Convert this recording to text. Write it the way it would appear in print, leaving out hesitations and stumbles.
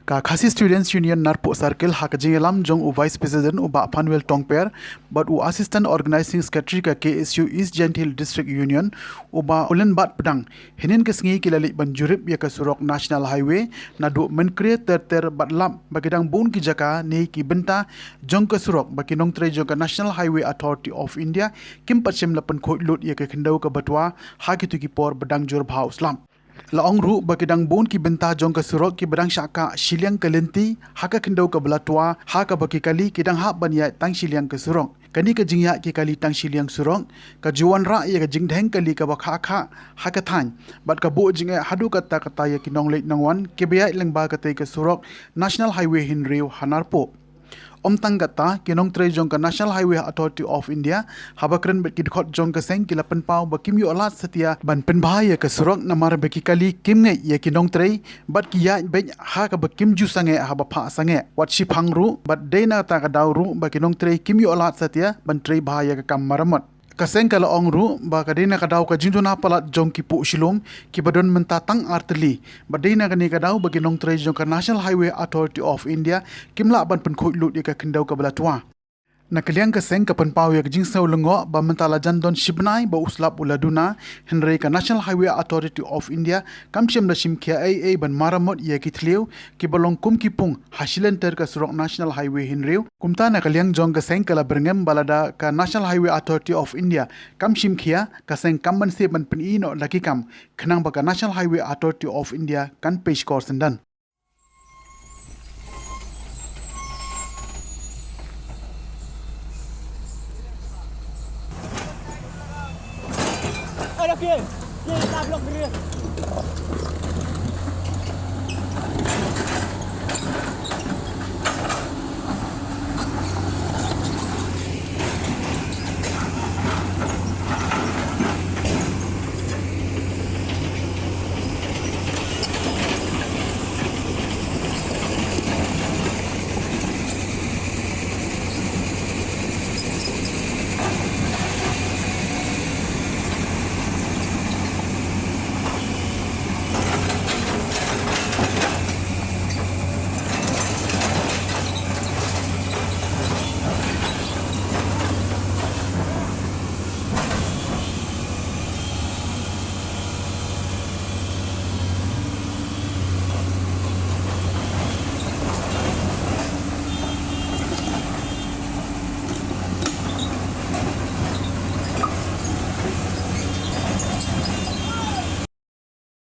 Ka Khasi Students Union Narpo Circle hak jingelam jong u Vice President u Ba Panwel Tongper but u Assistant Organizing Secretary ka KSU East Gentil District Union u Ba Ulen Bat Pedang hinin kesengi kilali banjurip ya ke Surok National Highway na du menkre ter bat lam bagidang bun ki jaka ne ki benta jong ke Surok baki nong tre jong ka National Highway Authority of India kim patsim lapan khoi lut ya ke khendau ka batwa ha ki tu ki por badang jur bhau slam Laong ru bakidang bon ki benta jong ka surok ki badang syaka shiliang kalenti haka kendau ka belatua haka baki kali kidang ha banya tang shiliang ka surong kani ka jingya ki kali tang shiliang surong ka juan ra ya ka jingdheng kali ka bakha kha haka than bat ka bo jinga hadu kata ya ki nong leit nongwan ke beya leng ba ka te ka surok National Highway Hinriu Hanarpo Om tanggata kinong tre jong ka National Highway Authority of India habakren bet kidkhot jong ka seng kila penpau bakim yo alat setia ban penbahaya ka surok namar beki kali kim nge ye kinong tre bat kiya ben ha ka bakim ju sange haba pha sange wat shi phangru bat deina ta ka dawru bakinong tre kim yo alat setia ban tre bahaya ka kam maramat kaseng kala ongru ba kadina kadaw ka jinduna palat jong ki pu shilom ki badon mentatang arteli badina kani kadaw bagi nong tre jong ka National Highway Authority of India kimla ban pen khoi lut ka kendau ka balatwa nakaliang kaseng ka penpau ya jing sau lengo ba mentala jandon shibnai ba uslap uladuna henry ka National Highway Authority of India kamchem da shim kya ai ban maramot ya ki thleu ki balong kum ki pung hasilen ter ka surok National Highway hinriu kumta nakaliang jong kaseng kala berngem balada ka National Highway Authority of India kamshim khia kaseng kamban se ban pen ino laki kam khnang ba ka National Highway Authority of India kan page course dan Ada okey. Kita blok dia.